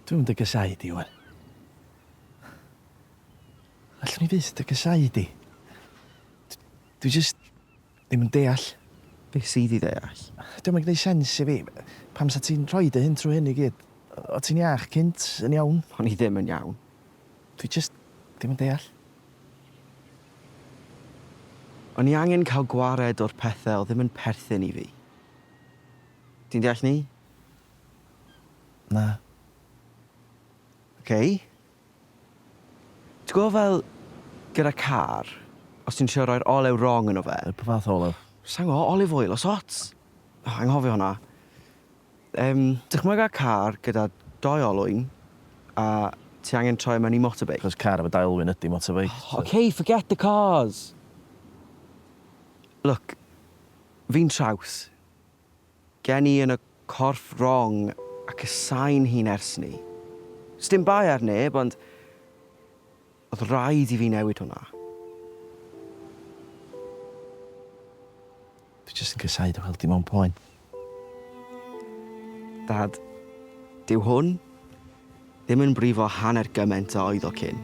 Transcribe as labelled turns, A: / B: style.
A: Dwi'n dy gysau di, Ioan. Allwn ni fyth dy gysau di. Dwi just ddim yn deall.
B: Be sydd i ddeall?
A: Dwi'n gwneud sens i fi. Pam sa ti'n rhoi dy hyn trwy hyn i gyd? O ti'n iach cynt, yn iawn?
B: O'n i ddim yn iawn.
A: Dwi just ddim yn deall.
B: O'n i angen cael gwared o'r pethau o ddim yn perthyn i fi. Ti'n deall ni?
A: Na.
B: Ti'n gwybod fel gyda car, os ti'n siarad roi'r olew wrong yn o fe?
A: Pa fath olew?
B: Sa'n go, olive oil o sot. Anghofio hwnna. Dychmyga car gyda 2 olwyn, a ti angen troi mewn i motorbike.
A: Cos car efo dailwyn ydi motorbike.
B: OK, forget the cars. Look, fi'n traws. Gen i yn y corff wrong ac y sain hi'n ers ni. Sdim bai ar neb, ond oedd rhaid i fi newid hwnna.
A: Dwi jyst yn gysau dy weld di mewn poen.
B: Dad, dyw hwn ddim yn brifo hanner gymaint a oedd o cyn.